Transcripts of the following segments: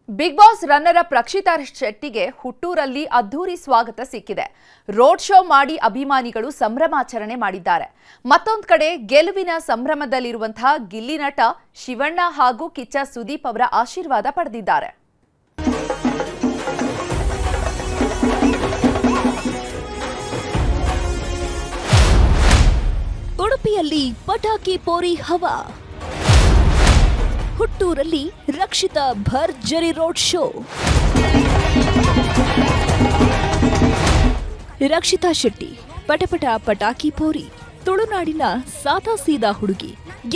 Big Boss runner up Rakshita ಶೆಟ್ಟಿಗೆ ಹುಟ್ಟೂರಲ್ಲಿ ಅದ್ಧೂರಿ ಸ್ವಾಗತ ಸಿಕ್ಕಿದೆ. ರೋಡ್ ಶೋ ಮಾಡಿ ಅಭಿಮಾನಿಗಳು ಸಂಭ್ರಮಾಚರಣೆ ಮಾಡಿದ್ದಾರೆ. ಮತ್ತೊಂದು ಕಡೆ ಗೆಲುವಿನ ಸಂಭ್ರಮದಲ್ಲಿರುವಂತಹ ಗಿಲ್ಲಿ ನಟ ಶಿವಣ್ಣ ಹಾಗೂ ಕಿಚ್ಚ ಸುದೀಪ್ ಅವರ ಆಶೀರ್ವಾದ ಪಡೆದಿದ್ದಾರೆ. ಉಡುಪಿಯಲ್ಲಿ ಪಟಾಕಿ ಪೋರಿ ಹವಾ, ಹುಟ್ಟೂರಲ್ಲಿ ರಕ್ಷಿತಾ ಭರ್ಜರಿ ರೋಡ್ ಶೋ. ರಕ್ಷಿತಾ ಶೆಟ್ಟಿ ಪಟಪಟ ಪಟಾಕಿ ಪೋರಿ, ತುಳುನಾಡಿನ ಸಾದಾ ಸೀದಾ ಹುಡುಗಿ,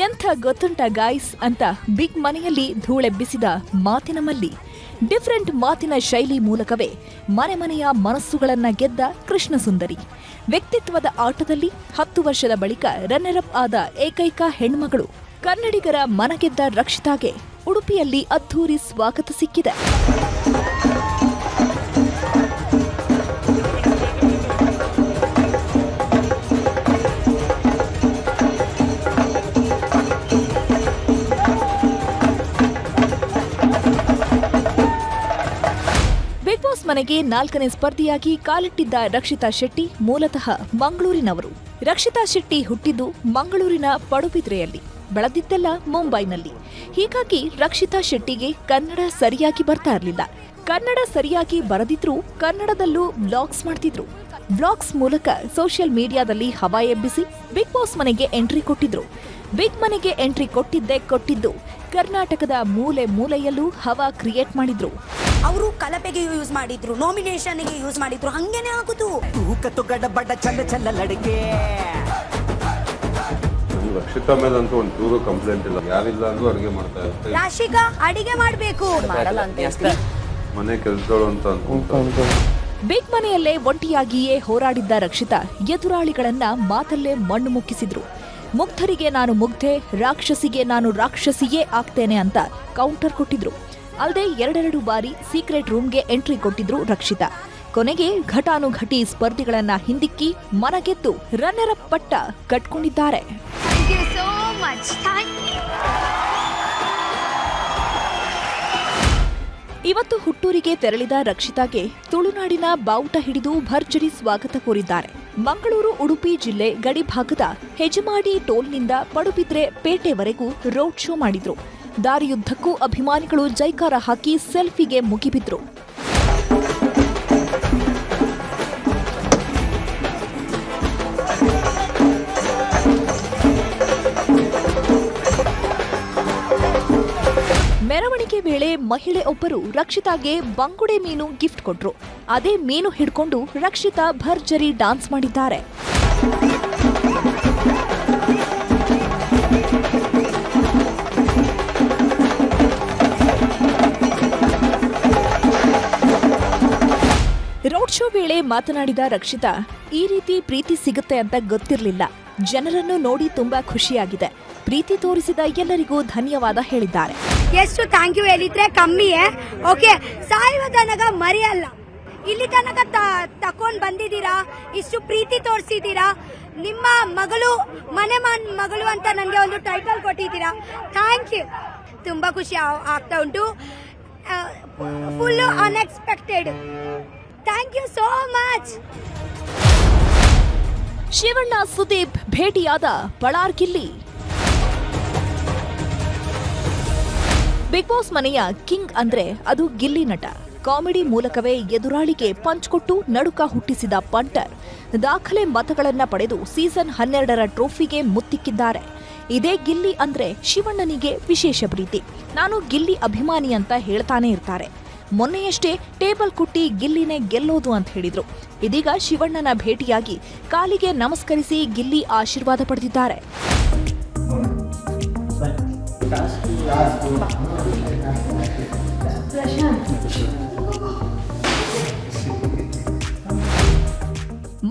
ಎಂಥ ಗೊತ್ತುಂಟ ಗಾಯ್ಸ್ ಅಂತ ಬಿಗ್ ಮನೆಯಲ್ಲಿ ಧೂಳೆಬ್ಬಿಸಿದ ಮಾತಿನ ಮಲ್ಲಿ. ಡಿಫರೆಂಟ್ ಮಾತಿನ ಶೈಲಿ ಮೂಲಕವೇ ಮನೆ ಮನೆಯ ಮನಸ್ಸುಗಳನ್ನ ಗೆದ್ದ ಕೃಷ್ಣ ಸುಂದರಿ. ವ್ಯಕ್ತಿತ್ವದ ಆಟದಲ್ಲಿ 10 ವರ್ಷದ ಬಳಿಕ ರನ್ನರ್ ಅಪ್ ಆದ ಏಕೈಕ ಹೆಣ್ಮಗಳು. ಕನ್ನಡಿಗರ ಮನಗೆದ್ದ ರಕ್ಷಿತಾಗೆ ಉಡುಪಿಯಲ್ಲಿ ಅದ್ಧೂರಿ ಸ್ವಾಗತ ಸಿಕ್ಕಿದೆ. ಬಿಗ್ ಬಾಸ್ ಮನೆಗೆ 4ನೇ ಸ್ಪರ್ಧಿಯಾಗಿ ಕಾಲಿಟ್ಟಿದ್ದ ರಕ್ಷಿತಾ ಶೆಟ್ಟಿ ಮೂಲತಃ ಮಂಗಳೂರಿನವರು. ರಕ್ಷಿತಾ ಶೆಟ್ಟಿ ಹುಟ್ಟಿದ್ದು ಮಂಗಳೂರಿನ ಪಡುಬಿದ್ರೆಯಲ್ಲಿ, ಬೆಳೆದಿದ್ದೆಲ್ಲ ಮುಂಬೈನಲ್ಲಿ. ಹೀಗಾಗಿ ರಕ್ಷಿತಾ ಶೆಟ್ಟಿಗೆ ಕನ್ನಡ ಸರಿಯಾಗಿ ಬರ್ತಾ ಇರಲಿಲ್ಲ. ಕನ್ನಡ ಸರಿಯಾಗಿ ಬರದಿದ್ರು ಕನ್ನಡದಲ್ಲೂ ವ್ಲಾಗ್ಸ್ ಮಾಡ್ತಿದ್ರು. ವ್ಲಾಗ್ಸ್ ಮೂಲಕ ಸೋಷಿಯಲ್ ಮೀಡಿಯಾದಲ್ಲಿ ಹವಾ ಎಬ್ಬಿಸಿ ಬಿಗ್ ಬಾಸ್ ಮನೆಗೆ ಎಂಟ್ರಿ ಕೊಟ್ಟಿದ್ರು. ಬಿಗ್ ಮನೆಗೆ ಎಂಟ್ರಿ ಕೊಟ್ಟಿದ್ದು ಕರ್ನಾಟಕದ ಮೂಲೆ ಮೂಲೆಯಲ್ಲೂ ಹವಾ ಕ್ರಿಯೇಟ್ ಮಾಡಿದ್ರು. ಅವರು ಕಲಪೆಗೆ ಯೂಸ್ ಮಾಡಿದ್ರು, ನಾಮಿನೇಷನ್ಗೆ ಯೂಸ್ ಮಾಡಿದ್ರು, ಹಂಗೇನೆ ಆಗುದು. ರಕ್ಷಿತಾ ಮೇಲಂತೂ ಒಂದು ಚೂರು ಕಂಪ್ಲೇಂಟ್ ಇಲ್ಲ. ಯಾರಿಲ್ಲ ಅಂದ್ರೂ ಅಡಿಗೆ ಮಾಡ್ತಾ ಇರ್ತಾರೆ. ರಾಶಿಕಾ ಅಡಿಗೆ ಮಾಡ್ಬೇಕು, ಮಾಡಲ್ಲ ಅಂತ ಮನೆ ಕೆಲಸಗಳು ಅಂತ ಅನ್ಕೊಂತ. ಬಿಗ್ ಮನೆಯಲ್ಲೇ ಒಂಟಿಯಾಗಿಯೇ ಹೋರಾಡಿದ್ದ ರಕ್ಷಿತಾ ಎದುರಾಳಿಗಳನ್ನ ಮಾತಲ್ಲೇ ಮಣ್ಣು ಮುಕ್ಕಿಸಿದ್ರು. ಮುಗ್ಧರಿಗೆ ನಾನು ಮುಗ್ಧೆ, ರಾಕ್ಷಸಿಗೆ ನಾನು ರಾಕ್ಷಸಿಯೇ ಆಗ್ತೇನೆ ಅಂತ ಕೌಂಟರ್ ಕೊಟ್ಟಿದ್ರು. ಅಲ್ಲದೆ 2 ಬಾರಿ ಸೀಕ್ರೆಟ್ ರೂಮ್ಗೆ ಎಂಟ್ರಿ ಕೊಟ್ಟಿದ್ರು ರಕ್ಷಿತಾ. ಕೊನೆಗೆ ಘಟಾನುಘಟಿ ಸ್ಪರ್ಧಿಗಳನ್ನ ಹಿಂದಿಕ್ಕಿ ಮನಗೆದ್ದು ರನ್ನರ್ ಅಪ್ ಪಟ್ಟ ಕಟ್ಕೊಂಡಿದ್ದಾರೆ. ಇವತ್ತು ಹುಟ್ಟೂರಿಗೆ ತೆರಳಿದ ರಕ್ಷಿತಾಗೆ ತುಳುನಾಡಿನ ಬಾವುಟ ಹಿಡಿದು ಭರ್ಜರಿ ಸ್ವಾಗತ ಕೋರಿದ್ದಾರೆ. ಮಂಗಳೂರು ಉಡುಪಿ ಜಿಲ್ಲೆ ಗಡಿಭಾಗದ ಹೆಜಮಾಡಿ ಟೋಲ್ನಿಂದ ಪಡುಬಿದ್ರೆ ಪೇಟೆವರೆಗೂ ರೋಡ್ ಶೋ ಮಾಡಿದ್ರು. ದಾರಿಯುದ್ದಕ್ಕೂ ಅಭಿಮಾನಿಗಳು ಜೈಕಾರ ಹಾಕಿ ಸೆಲ್ಫಿಗೆ ಮುಗಿಬಿದ್ರು. ಮೆರವಣಿಗೆ ವೇಳೆ ಮಹಿಳೆ ಒಬ್ಬರು ರಕ್ಷಿತಾಗೆ ಬಂಗುಡೆ ಮೀನು ಗಿಫ್ಟ್ ಕೊಟ್ರು. ಅದೇ ಮೀನು ಹಿಡ್ಕೊಂಡು ರಕ್ಷಿತಾ ಭರ್ಜರಿ ಡಾನ್ಸ್ ಮಾಡಿದ್ದಾರೆ. ರೋಡ್ ಶೋ ವೇಳೆ ಮಾತನಾಡಿದ ರಕ್ಷಿತಾ, ಈ ರೀತಿ ಪ್ರೀತಿ ಸಿಗುತ್ತೆ ಅಂತ ಗೊತ್ತಿರಲಿಲ್ಲ. ಜನರನ್ನು ನೋಡಿ ತುಂಬಾ ಖುಷಿಯಾಗಿದೆ. ಪ್ರೀತಿ ತೋರಿಸಿದ ಎಲ್ಲರಿಗೂ ಧನ್ಯವಾದ ಹೇಳಿದ್ದಾರೆ. ಎಷ್ಟು ಥ್ಯಾಂಕ್ ಯು ಹೇಳಿದ್ರೆ ಕಮ್ಮಿಯೇ. ಓಕೆ, ಸಾಯುವ ತನಕ ಮರೆಯಲ್ಲ. ಇಲ್ಲಿ ತನಕ ತಕೊಂಡ್ ಬಂದಿದ್ದೀರಾ, ಇಷ್ಟು ಪ್ರೀತಿ ತೋರಿಸಿದ್ದೀರಾ. ನಿಮ್ಮ ಮಗಳು ಮಗಳು ಅಂತ ನನಗೆ ಒಂದು ಟೈಟಲ್ ಕೊಟ್ಟಿದ್ದೀರಾ. Thank you. ತುಂಬಾ ಖುಷಿ ಆಗ್ತಾ ಉಂಟು. Full unexpected. Thank you so much. Shivanna Sudeep ಭೇಟಿಯಾದ ಬಳ್ಳಾರ್ ಗಿಲ್ಲಿ. ಬಿಗ್ ಬಾಸ್ ಮನೆಯ ಕಿಂಗ್ ಅಂದ್ರೆ ಅದು ಗಿಲ್ಲಿ ನಟ. ಕಾಮಿಡಿ ಮೂಲಕವೇ ಎದುರಾಳಿಗೆ ಪಂಚ್ ಕೊಟ್ಟು ನಡುಕ ಹುಟ್ಟಿಸಿದ ಪಂಟರ್. ದಾಖಲೆ ಮತಗಳನ್ನ ಪಡೆದು ಸೀಸನ್ 12ರ ಟ್ರೋಫಿಗೆ ಮುತ್ತಿಕ್ಕಿದ್ದಾರೆ. ಇದೇ ಗಿಲ್ಲಿ ಅಂದ್ರೆ ಶಿವಣ್ಣನಿಗೆ ವಿಶೇಷ ಪ್ರೀತಿ. ನಾನು ಗಿಲ್ಲಿ ಅಭಿಮಾನಿ ಅಂತ ಹೇಳ್ತಾನೆ ಇರ್ತಾರೆ. ಮೊನ್ನೆಯಷ್ಟೇ ಟೇಬಲ್ ಕುಟ್ಟಿ ಗಿಲ್ಲಿನೇ ಗೆಲ್ಲೋದು ಅಂತ ಹೇಳಿದ್ರು. ಇದೀಗ ಶಿವಣ್ಣನ ಭೇಟಿಯಾಗಿ ಕಾಲಿಗೆ ನಮಸ್ಕರಿಸಿ ಗಿಲ್ಲಿ ಆಶೀರ್ವಾದ ಪಡೆದಿದ್ದಾರೆ.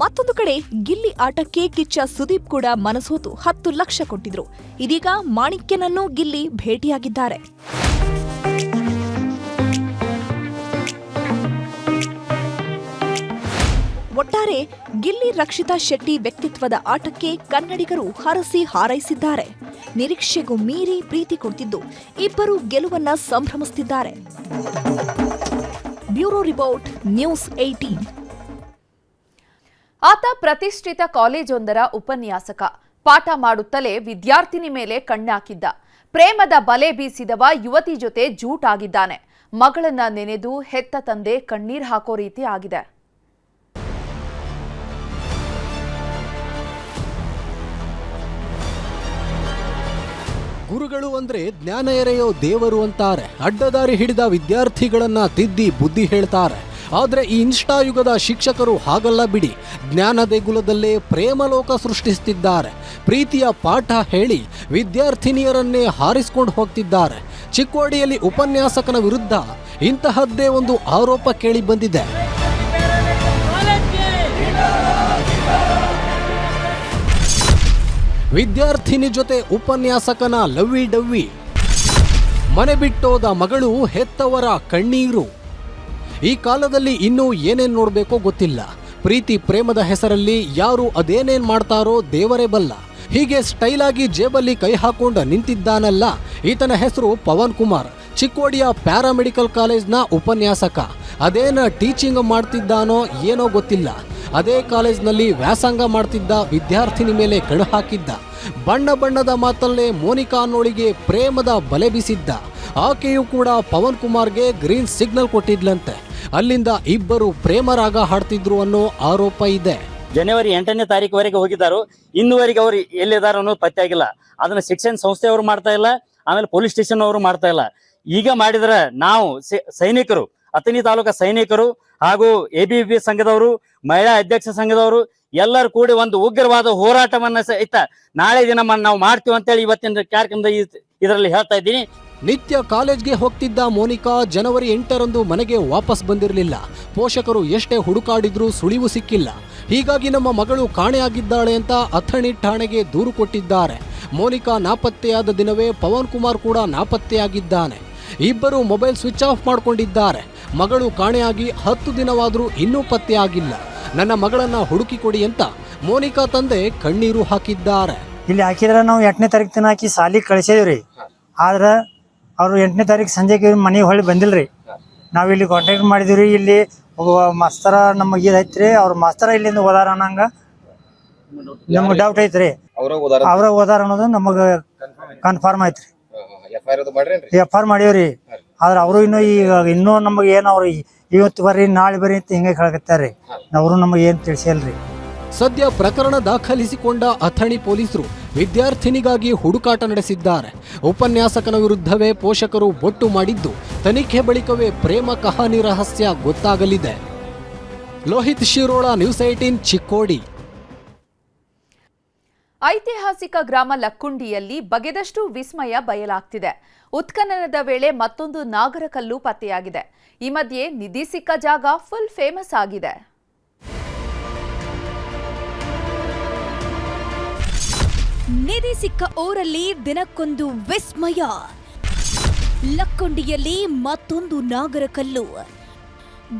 ಮತ್ತೊಂದು ಕಡೆ ಗಿಲ್ಲಿ ಆಟಕ್ಕೆ ಕಿಚ್ಚ ಸುದೀಪ್ ಕೂಡ ಮನಸೋತು 10 ಲಕ್ಷ ಕೊಟ್ಟಿದ್ರು. ಇದೀಗ ಮಾಣಿಕ್ಯನನ್ನು ಗಿಲ್ಲಿ ಭೇಟಿಯಾಗಿದ್ದಾರೆ. ಒಟ್ಟಾರೆ ಗಿಲ್ಲಿ ರಕ್ಷಿತಾ ಶೆಟ್ಟಿ ವ್ಯಕ್ತಿತ್ವದ ಆಟಕ್ಕೆ ಕನ್ನಡಿಗರು ಹರಸಿ ಹಾರೈಸಿದ್ದಾರೆ. ನಿರೀಕ್ಷೆಗೂ ಮೀರಿ ಪ್ರೀತಿ ಕೊಡ್ತಿದ್ದು ಇಬ್ಬರು ಗೆಲುವನ್ನ ಸಂಭ್ರಮಿಸುತ್ತಿದ್ದಾರೆ. Bureau report, news 18. ಆತ ಪ್ರತಿಷ್ಠಿತ ಕಾಲೇಜೊಂದರ ಉಪನ್ಯಾಸಕ. ಪಾಠ ಮಾಡುತ್ತಲೇ ವಿದ್ಯಾರ್ಥಿನಿ ಮೇಲೆ ಕಣ್ಣಾಕಿದ್ದ. ಪ್ರೇಮದ ಬಲೆ ಬೀಸಿದವ ಯುವತಿ ಜೊತೆ ಜೂಟಾಗಿದ್ದಾನೆ. ಮಗಳನ್ನ ನೆನೆದು ಹೆತ್ತ ತಂದೆ ಕಣ್ಣೀರ್ ಹಾಕೋ ರೀತಿ ಆಗಿದೆ. ಗುರುಗಳು ಅಂದ್ರೆ ಜ್ಞಾನ ಎರೆಯೋ ದೇವರು ಅಂತಾರೆ. ಅಡ್ಡದಾರಿ ಹಿಡಿದ ವಿದ್ಯಾರ್ಥಿಗಳನ್ನ ತಿದ್ದಿ ಬುದ್ಧಿ ಹೇಳ್ತಾರೆ. ಆದರೆ ಈ ಇನ್ಸ್ಟಾ ಯುಗದ ಶಿಕ್ಷಕರು ಹಾಗಲ್ಲ ಬಿಡಿ. ಜ್ಞಾನ ದೇಗುಲದಲ್ಲೇ ಪ್ರೇಮಲೋಕ ಸೃಷ್ಟಿಸುತ್ತಿದ್ದಾರೆ. ಪ್ರೀತಿಯ ಪಾಠ ಹೇಳಿ ವಿದ್ಯಾರ್ಥಿನಿಯರನ್ನೇ ಹಾರಿಸಿಕೊಂಡು ಹೋಗ್ತಿದ್ದಾರೆ. ಚಿಕ್ಕೋಡಿಯಲ್ಲಿ ಉಪನ್ಯಾಸಕನ ವಿರುದ್ಧ ಇಂತಹದ್ದೇ ಒಂದು ಆರೋಪ ಕೇಳಿ ಬಂದಿದೆ. ವಿದ್ಯಾರ್ಥಿನಿ ಜೊತೆ ಉಪನ್ಯಾಸಕನ ಲವ್ವಿ ಡವ್ವಿ. ಮನೆ ಬಿಟ್ಟೋದ ಮಗಳು, ಹೆತ್ತವರ ಕಣ್ಣೀರು. ಈ ಕಾಲದಲ್ಲಿ ಇನ್ನೂ ಏನೇನ್ ನೋಡಬೇಕೋ ಗೊತ್ತಿಲ್ಲ. ಪ್ರೀತಿ ಪ್ರೇಮದ ಹೆಸರಲ್ಲಿ ಯಾರು ಅದೇನೇನ್ ಮಾಡ್ತಾರೋ ದೇವರೇ ಬಲ್ಲ. ಹೀಗೆ ಸ್ಟೈಲ್ ಆಗಿ ಜೇಬಲ್ಲಿ ಕೈ ಹಾಕೊಂಡು ನಿಂತಿದ್ದಾನಲ್ಲ, ಈತನ ಹೆಸರು ಪವನ್ ಕುಮಾರ್. ಚಿಕ್ಕೋಡಿಯ ಪ್ಯಾರಾಮೆಡಿಕಲ್ ಕಾಲೇಜ್ನ ಉಪನ್ಯಾಸಕ. ಅದೇನ ಟೀಚಿಂಗ್ ಮಾಡ್ತಿದ್ದಾನೋ ಏನೋ ಗೊತ್ತಿಲ್ಲ. ಅದೇ ಕಾಲೇಜ್ನಲ್ಲಿ ವ್ಯಾಸಂಗ ಮಾಡ್ತಿದ್ದ ವಿದ್ಯಾರ್ಥಿನಿ ಮೇಲೆ ಕಣ್ಣು ಹಾಕಿದ್ದ. ಬಣ್ಣ ಬಣ್ಣದ ಮಾತಲ್ಲೇ ಮೋನಿಕಾ ಅನ್ನೋಳಿಗೆ ಪ್ರೇಮದ ಬಲೆ ಬೀಸಿದ್ದ. ಆಕೆಯೂ ಕೂಡ ಪವನ್ ಕುಮಾರ್ಗೆ ಗ್ರೀನ್ ಸಿಗ್ನಲ್ ಕೊಟ್ಟಿದ್ಲಂತೆ. ಅಲ್ಲಿಂದ ಇಬ್ಬರು ಪ್ರೇಮರಾಗ ಹಾಡ್ತಿದ್ರು ಅನ್ನೋ ಆರೋಪ ಇದೆ. ಜನವರಿ 8ನೇ ತಾರೀಕುವರೆಗೆ ಹೋಗಿದ್ದಾರು. ಇನ್ನುವರೆಗೆ ಅವರು ಎಲ್ಲಿದ್ದಾರೆ ಅನ್ನೋದು ಪತ್ತೆ ಆಗಿಲ್ಲ. ಅದನ್ನ ಶಿಕ್ಷಣ ಸಂಸ್ಥೆಯವರು ಮಾಡ್ತಾ ಇಲ್ಲ, ಆಮೇಲೆ ಪೊಲೀಸ್ ಸ್ಟೇಷನ್ ಅವರು ಮಾಡ್ತಾ ಇಲ್ಲ. ಈಗ ಮಾಡಿದ್ರೆ ನಾವು ಸೈನಿಕರು, ಅಥಣಿ ತಾಲೂಕಾ ಸೈನಿಕರು ಹಾಗೂ ABVP ಸಂಘದವರು, ಮಹಿಳಾ ಅಧ್ಯಕ್ಷ ಸಂಘದವರು ಎಲ್ಲರೂ ಕೂಡಿ ಒಂದು ಉಗ್ರವಾದ ಹೋರಾಟವನ್ನ ಸಹಿತ ನಾಳೆ ದಿನ ನಾವು ಮಾಡ್ತೀವಿ ಅಂತೇಳಿ ಇವತ್ತಿನ ಕಾರ್ಯಕ್ರಮದ ಇದರಲ್ಲಿ ಹೇಳ್ತಾ ಇದ್ದೀನಿ. ನಿತ್ಯ ಕಾಲೇಜ್ಗೆ ಹೋಗ್ತಿದ್ದ ಮೋನಿಕಾ ಜನವರಿ 8ರಂದು ಮನೆಗೆ ವಾಪಸ್ ಬಂದಿರಲಿಲ್ಲ. ಪೋಷಕರು ಎಷ್ಟೇ ಹುಡುಕಾಡಿದ್ರೂ ಸುಳಿವು ಸಿಕ್ಕಿಲ್ಲ. ಹೀಗಾಗಿ ನಮ್ಮ ಮಗಳು ಕಾಣೆಯಾಗಿದ್ದಾಳೆ ಅಂತ ಅಥಣಿ ಠಾಣೆಗೆ ದೂರು ಕೊಟ್ಟಿದ್ದಾರೆ. ಮೋನಿಕಾ ನಾಪತ್ತೆಯಾದ ದಿನವೇ ಪವನ್ ಕುಮಾರ್ ಕೂಡ ನಾಪತ್ತೆಯಾಗಿದ್ದಾನೆ. ಇಬ್ಬರು ಮೊಬೈಲ್ ಸ್ವಿಚ್ ಆಫ್ ಮಾಡಿಕೊಂಡಿದ್ದಾರೆ. ಮಗಳು ಕಾಣೆಯಾಗಿ 10 ದಿನವಾದರೂ ಇನ್ನೂ ಪತ್ತೆಯಾಗಿಲ್ಲ. ನನ್ನ ಮಗಳನ್ನ ಹುಡುಕಿ ಕೊಡಿ ಅಂತ ಮೋನಿಕಾ ತಂದೆ ಕಣ್ಣೀರು ಹಾಕಿದ್ದಾರೆ. ಇಲ್ಲಿ ಹಾಕಿದ್ರೆ ನಾವು 8ನೇ ತಾರೀಕು ದಿನ ಹಾಕಿ ಸಾಲಿಗೆ ಕಳಿಸಿದ್ರಿ. ಆದ್ರೆ ಅವರು 8ನೇ ತಾರೀಕು ಸಂಜೆಗೆ ಮನೆಗೆ ಹೊಳ್ಳಿ ಬಂದಿಲ್ರಿ. ನಾವು ಇಲ್ಲಿ ಕಾಂಟ್ಯಾಕ್ಟ್ ಮಾಡಿದ್ವಿ. ಇಲ್ಲಿ ಮಾಸ್ತರ ನಮಗೆ ಇದೈತ್ರಿ, ಅವ್ರ ಮಾಸ್ತರ ಇಲ್ಲಿಂದ ಓದಾರ ಅನ್ನಂಗ ನಮ್ಗೆ ಡೌಟ್ ಐತ್ರಿ. ಅವ್ರ ಓದಾರ ಅನ್ನೋದು ನಮಗೆ ಕನ್ಫರ್ಮ್ ಐತ್ರಿ. FR ಮಾಡೀವ್ರಿ. ಆದ್ರೆ ಅವರು ಇನ್ನೂ ನಮಗೆ ಏನು ಅವ್ರು ಇವತ್ತು ಬರ್ರಿ ನಾಳೆ ಬರ್ರಿ ಅಂತ ಹಿಂಗೆ ಹೇಳಕತ್ತಾರ್ರಿ. ಅವರು ನಮಗೆ ಏನು ತಿಳಿಸಿಲ್ರಿ. ಸದ್ಯ ಪ್ರಕರಣ ದಾಖಲಿಸಿಕೊಂಡ ಅಥಣಿ ಪೊಲೀಸರು ವಿದ್ಯಾರ್ಥಿನಿಗಾಗಿ ಹುಡುಕಾಟ ನಡೆಸಿದ್ದಾರೆ. ಉಪನ್ಯಾಸಕನ ವಿರುದ್ಧವೇ ಪೋಷಕರು ಬೊಟ್ಟು ಮಾಡಿದ್ದು, ತನಿಖೆ ಬಳಿಕವೇ ಪ್ರೇಮ ಕಹಾನಿ ರಹಸ್ಯ ಗೊತ್ತಾಗಲಿದೆ. ಲೋಹಿತ್ ಶಿರೋಳ, ನ್ಯೂಸ್ 18, ಚಿಕ್ಕೋಡಿ. ಐತಿಹಾಸಿಕ ಗ್ರಾಮ ಲಕ್ಕುಂಡಿಯಲ್ಲಿ ಬಗೆದಷ್ಟು ವಿಸ್ಮಯ ಬಯಲಾಗ್ತಿದೆ. ಉತ್ಖನನದ ವೇಳೆ ಮತ್ತೊಂದು ನಾಗರಕಲ್ಲು ಪತ್ತೆಯಾಗಿದೆ. ಈ ಮಧ್ಯೆ ನಿಧಿ ಸಿಕ್ಕ ಜಾಗ ಫುಲ್ ಫೇಮಸ್ ಆಗಿದೆ. ನಿಧಿ ಸಿಕ್ಕ ಊರಲ್ಲಿ ದಿನಕ್ಕೊಂದು ವಿಸ್ಮಯ. ಲಕ್ಕುಂಡಿಯಲ್ಲಿ ಮತ್ತೊಂದು ನಾಗರಕಲ್ಲು.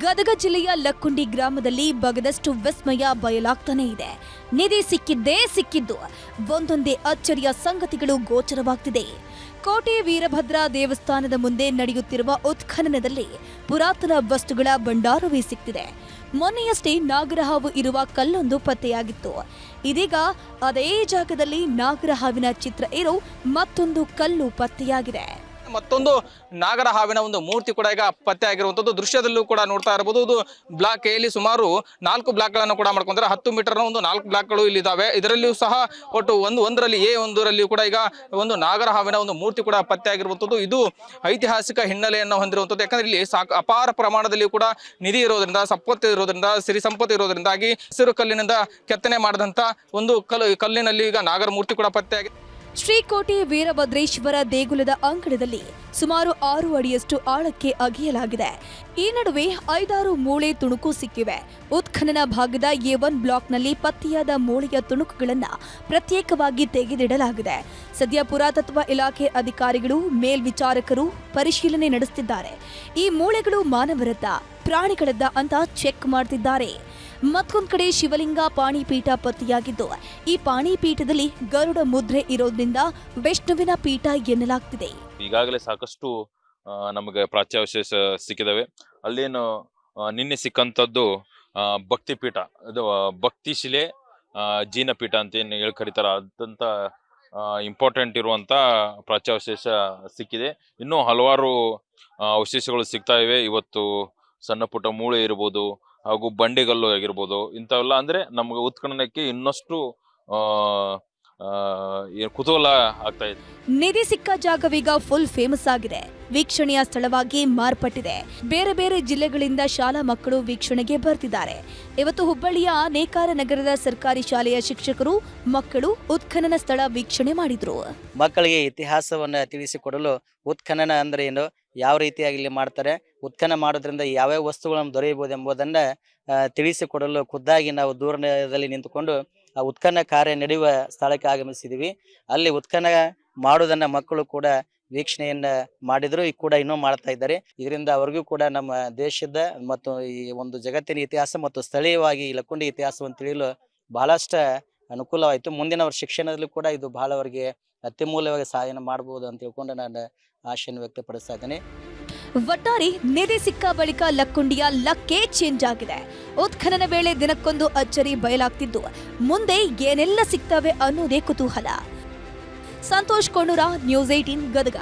ಗದಗ ಜಿಲ್ಲೆಯ ಲಕ್ಕುಂಡಿ ಗ್ರಾಮದಲ್ಲಿ ಬಗದಷ್ಟು ವಿಸ್ಮಯ ಬಯಲಾಗ್ತಾನೆ ಇದೆ. ನಿಧಿ ಸಿಕ್ಕಿದ್ದೇ ಸಿಕ್ಕಿದ್ದು. ಒಂದೊಂದೇ ಅಚ್ಚರಿಯ ಸಂಗತಿಗಳು ಗೋಚರವಾಗ್ತಿದೆ. ಕೋಟೆ ವೀರಭದ್ರ ದೇವಸ್ಥಾನದ ಮುಂದೆ ನಡೆಯುತ್ತಿರುವ ಉತ್ಖನನದಲ್ಲಿ ಪುರಾತನ ವಸ್ತುಗಳ ಭಂಡಾರವೇ ಸಿಕ್ತಿದೆ. ಮೊನ್ನೆಯಷ್ಟೇ ನಾಗರಹಾವು ಇರುವ ಕಲ್ಲೊಂದು ಪತ್ತೆಯಾಗಿತ್ತು. ಇದೀಗ ಅದೇ ಜಾಗದಲ್ಲಿ ನಾಗರಹಾವಿನ ಚಿತ್ರ ಇರೋ ಮತ್ತೊಂದು ಕಲ್ಲು ಪತ್ತೆಯಾಗಿದೆ. ಮತ್ತೊಂದು ನಾಗರ ಹಾವಿನ ಒಂದು ಮೂರ್ತಿ ಕೂಡ ಈಗ ಪತ್ತೆ ಆಗಿರುವಂತದ್ದು ದೃಶ್ಯದಲ್ಲೂ ಕೂಡ ನೋಡ್ತಾ ಇರಬಹುದು. ಇದು ಬ್ಲಾಕ್ ಎಲ್ಲಿ ಸುಮಾರು 4 ಬ್ಲಾಕ್ಗಳನ್ನು ಕೂಡ ಮಾಡ್ಕೊಂಡ್ರೆ 10 ಮೀಟರ್ನ ಒಂದು 4 ಬ್ಲಾಕ್ಗಳು ಇಲ್ಲಿ ಇದಾವೆ. ಇದರಲ್ಲಿಯೂ ಸಹ ಒಟ್ಟು ಒಂದರಲ್ಲಿ A1 ಕೂಡ ಈಗ ಒಂದು ನಾಗರ ಹಾವಿನ ಒಂದು ಮೂರ್ತಿ ಕೂಡ ಪತ್ತೆ ಆಗಿರುವಂತದ್ದು. ಇದು ಐತಿಹಾಸಿಕ ಹಿನ್ನೆಲೆಯನ್ನು ಹೊಂದಿರುವಂತದ್ದು. ಯಾಕಂದ್ರೆ ಇಲ್ಲಿ ಅಪಾರ ಪ್ರಮಾಣದಲ್ಲಿ ಕೂಡ ನಿಧಿ ಇರೋದ್ರಿಂದ, ಸಂಪತ್ತು ಇರೋದ್ರಿಂದ, ಸಿರಿ ಸಂಪತ್ತು ಇರೋದ್ರಿಂದಾಗಿ ಹಸಿರು ಕಲ್ಲಿನಿಂದ ಕೆತ್ತನೆ ಮಾಡಿದಂತ ಒಂದು ಕಲ್ಲಿನಲ್ಲಿ ಈಗ ನಾಗರ ಮೂರ್ತಿ ಕೂಡ ಪತ್ತೆ ಆಗಿದೆ. ಶ್ರೀಕೋಟೆ ವೀರಭದ್ರೇಶ್ವರ ದೇಗುಲದ ಅಂಕಣದಲ್ಲಿ ಸುಮಾರು 6 ಅಡಿಯಷ್ಟು ಆಳಕ್ಕೆ ಅಗೆಯಲಾಗಿದೆ. ಈ ನಡುವೆ 5-6 ಮೂಳೆ ತುಣುಕು ಸಿಕ್ಕಿವೆ. ಉತ್ಖನನ ಭಾಗದ A1 ಬ್ಲಾಕ್ನಲ್ಲಿ ಪತ್ತೆಯಾದ ಮೂಳೆಯ ತುಣುಕುಗಳನ್ನು ಪ್ರತ್ಯೇಕವಾಗಿ ತೆಗೆದಿಡಲಾಗಿದೆ. ಸದ್ಯ ಪುರಾತತ್ವ ಇಲಾಖೆ ಅಧಿಕಾರಿಗಳು, ಮೇಲ್ವಿಚಾರಕರು ಪರಿಶೀಲನೆ ನಡೆಸುತ್ತಿದ್ದಾರೆ. ಈ ಮೂಳೆಗಳು ಮಾನವರದ್ದ, ಪ್ರಾಣಿಗಳದ್ದ ಅಂತ ಚೆಕ್ ಮಾಡ್ತಿದ್ದಾರೆ. ಮತ್ತೊಂದು ಕಡೆ ಶಿವಲಿಂಗ ಪಾಣಿಪೀಠ ಪತ್ತೆಯಾಗಿದ್ದು ಈ ಪಾಣಿಪೀಠದಲ್ಲಿ ಗರುಡ ಮುದ್ರೆ ಇರೋದ್ರಿಂದ ವಿಷ್ಣುವಿನ ಪೀಠ ಎನ್ನಲಾಗ್ತಿದೆ. ಈಗಾಗಲೇ ಸಾಕಷ್ಟು ನಮಗೆ ಪ್ರಾಚ್ಯಾವಶೇಷ ಸಿಕ್ಕಿದಾವೆ. ಅಲ್ಲೇನು ನಿನ್ನೆ ಸಿಕ್ಕಂಥದ್ದು ಭಕ್ತಿ ಪೀಠ, ಇದು ಭಕ್ತಿ ಶಿಲೆ ಜೀನಪೀಠ ಅಂತ ಏನು ಹೇಳಿ ಕರೀತಾರ, ಅದಂತ ಇಂಪಾರ್ಟೆಂಟ್ ಇರುವಂತ ಪ್ರಾಚ್ಯಾವಶೇಷ ಸಿಕ್ಕಿದೆ. ಇನ್ನೂ ಹಲವಾರು ಅವಶೇಷಗಳು ಸಿಗ್ತಾ ಇವೆ. ಇವತ್ತು ಸಣ್ಣ ಪುಟ್ಟ ಮೂಳೆ ಇರ್ಬೋದು, ಹಾಗೂ ಬಂಡೆಗಲ್ಲು ಆಗಿರ್ಬೋದು, ಇಂಥವೆಲ್ಲ ಅಂದ್ರೆ ನಮ್ಗೆ ಉತ್ಖನನಕ್ಕೆ ಇನ್ನಷ್ಟು ಕುತೂಹಲ ಆಗ್ತಾ ಇದೆ. ನಿಧಿ ಸಿಕ್ಕ ಜಾಗವೀಗ ಫುಲ್ ಫೇಮಸ್ ಆಗಿದೆ, ವೀಕ್ಷಣೆಯ ಸ್ಥಳವಾಗಿ ಮಾರ್ಪಟ್ಟಿದೆ. ಬೇರೆ ಬೇರೆ ಜಿಲ್ಲೆಗಳಿಂದ ಶಾಲಾ ಮಕ್ಕಳು ವೀಕ್ಷಣೆಗೆ ಬರ್ತಿದ್ದಾರೆ. ಇವತ್ತು ಹುಬ್ಬಳ್ಳಿಯ ನೇಕಾರ ನಗರದ ಸರ್ಕಾರಿ ಶಾಲೆಯ ಶಿಕ್ಷಕರು ಮಕ್ಕಳು ಉತ್ಖನನ ಸ್ಥಳ ವೀಕ್ಷಣೆ ಮಾಡಿದ್ರು. ಮಕ್ಕಳಿಗೆ ಇತಿಹಾಸವನ್ನ ತಿಳಿಸಿಕೊಡಲು ಉತ್ಖನನ ಅಂದ್ರೆ ಏನು, ಯಾವ ರೀತಿಯಾಗಿ ಇಲ್ಲಿ ಮಾಡ್ತಾರೆ, ಉತ್ಖನನ ಮಾಡೋದ್ರಿಂದ ಯಾವ್ಯಾವ ವಸ್ತುಗಳನ್ನು ದೊರೆಯಬಹುದು ಎಂಬುದನ್ನ ತಿಳಿಸಿಕೊಡಲು ಖುದ್ದಾಗಿ ನಾವು ದೂರದಲ್ಲಿ ನಿಂತುಕೊಂಡು ಆ ಉತ್ಖನನ ಕಾರ್ಯ ನಡೆಯುವ ಸ್ಥಳಕ್ಕೆ ಆಗಮಿಸಿದೀವಿ. ಅಲ್ಲಿ ಉತ್ಖನನ ಮಾಡುವುದನ್ನ ಮಕ್ಕಳು ಕೂಡ ವೀಕ್ಷಣೆಯನ್ನ ಮಾಡಿದ್ರು, ಈಗ ಕೂಡ ಇನ್ನೂ ಮಾಡ್ತಾ ಇದ್ದಾರೆ. ಇದರಿಂದ ಅವ್ರಿಗೂ ಕೂಡ ನಮ್ಮ ದೇಶದ ಮತ್ತು ಈ ಒಂದು ಜಗತ್ತಿನ ಇತಿಹಾಸ ಮತ್ತು ಸ್ಥಳೀಯವಾಗಿ ಲಕ್ಕುಂಡಿ ಇತಿಹಾಸವನ್ನು ತಿಳಿಯಲು ಬಹಳಷ್ಟು ಅನುಕೂಲವಾಯಿತು. ಮುಂದಿನ ಅವ್ರ ಶಿಕ್ಷಣದಲ್ಲೂ ಕೂಡ ಇದು ಬಹಳ ಅವರಿಗೆ ಅತ್ಯಮೂಲ್ಯವಾಗಿ ಸಹಾಯನ ಮಾಡಬಹುದು ಅಂತ ತಿಳ್ಕೊಂಡು ನಾನು ಆಶೆಯನ್ನು ವ್ಯಕ್ತಪಡಿಸ್ತಾ ಇದ್ದೇನೆ. ಒಟ್ಟಾರೆ ನಿಧಿ ಸಿಕ್ಕ ಬಳಿಕ ಲಕ್ಕುಂಡಿಯ ಲಕ್ಕೇ ಚೇಂಜ್ ಆಗಿದೆ. ಉತ್ಖನನ ವೇಳೆ ದಿನಕ್ಕೊಂದು ಅಚ್ಚರಿ ಬಯಲಾಗ್ತಿದ್ದು ಮುಂದೆ ಏನೆಲ್ಲ ಸಿಗ್ತವೆ ಅನ್ನೋದೇ ಕುತೂಹಲ. ಸಂತೋಷ್ ಕೊಂಡೂರ, ನ್ಯೂಸ್ 18 ಗದಗ.